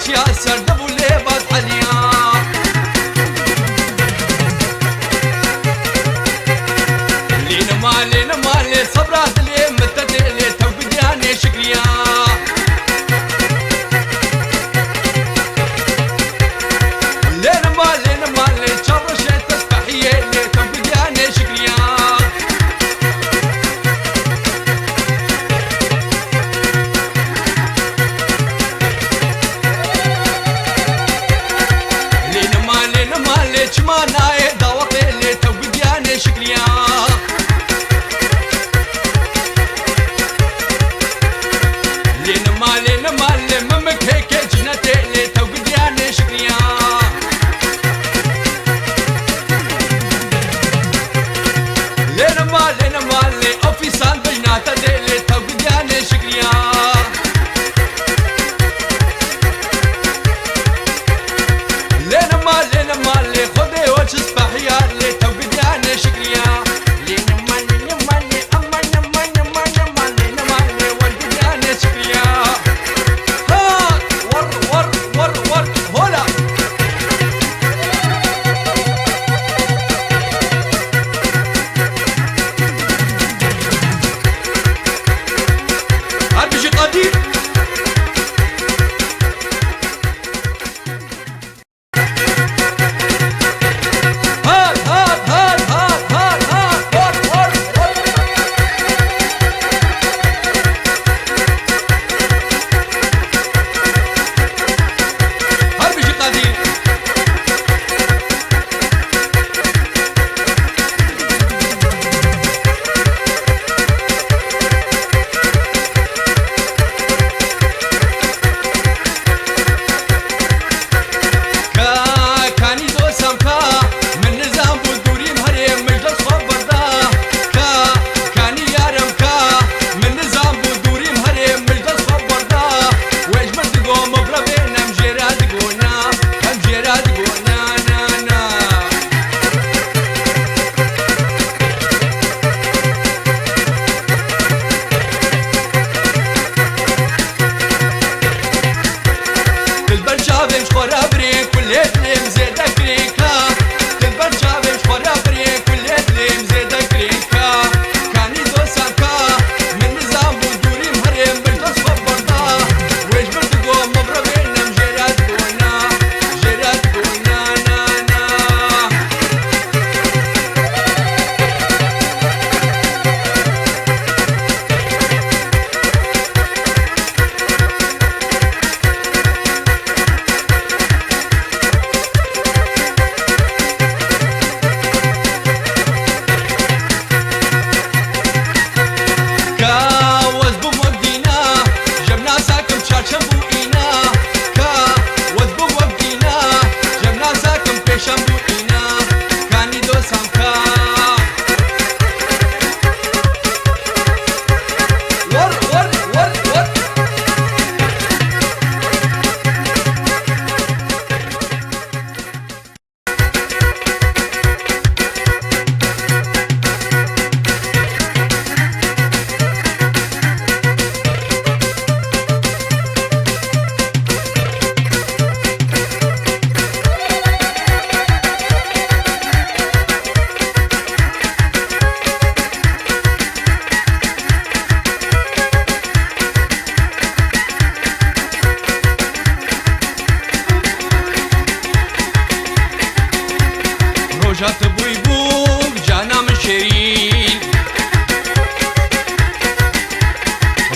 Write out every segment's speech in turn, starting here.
چیا سردبو لێبات حەلیا لێنەما لێنەما لێ سەبرات لێ متەدێ لێ تەوبدیانێ شکریا لێنەما لێنەما لێ چاڕەشێ تەسبەحیێ لێ تەوبدیانێ شکریا چما نایه داوقه لی توبیدیانه شکریا لینما لینما لی ممکه که جنته لی توبیدیانه شکریا لینما لینما لی آفیسان بجناتا دی لی توبیدیانه شکریا لینما لینما لی خودی و چسبحیا لی توبیدیانه شکریا لینما لینما لی اما نما نما نما لینما لی والبیدیانه شکریا ها ور ور ور ور هولا هربشي قدير روجات بوی بوم جانم شیرین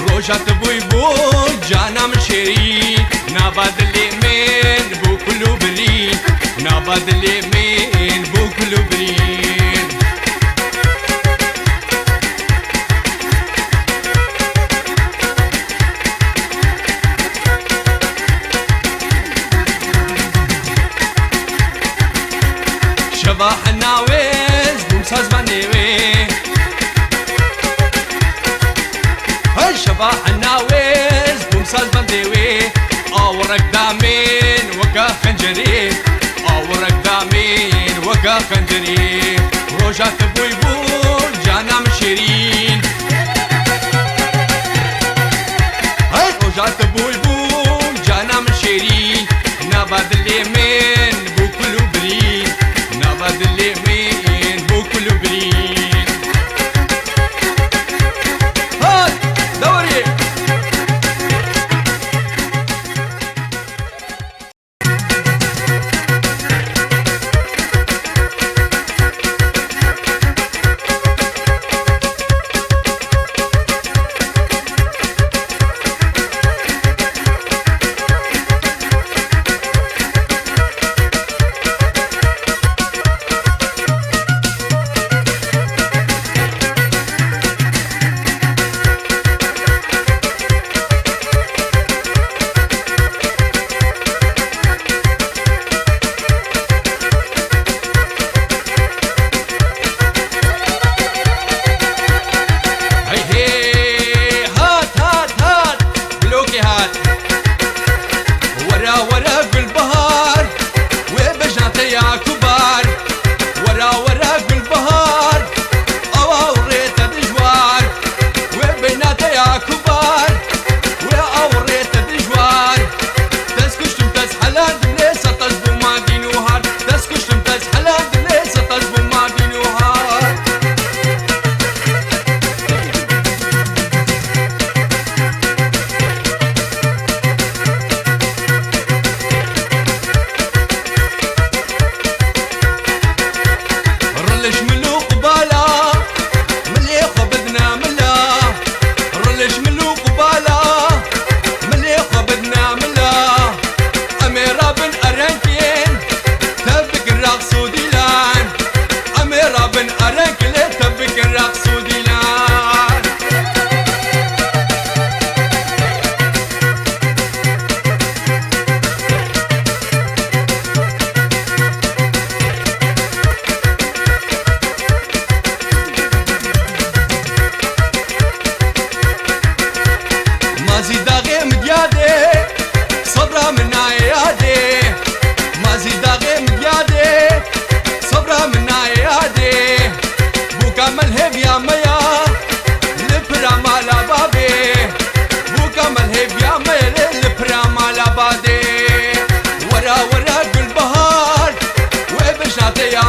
روجات بوی بوم جانم شیرین نبادلی من بو کلو برین نبادلی من بو کلو برین شباح الناويز بومساز بانيوي هاي شباح الناويز بومساز بانيوي اورك دامين وكا خنجري اورك دامين وكا خنجري روجات بوي بول جانم شيرين هاي روجات بوي بول جانم شيرين نبض اليمين بوكل برين نبض اليمين بوكل برين هات دوري ورا ورا قلبهار وبشناتي يا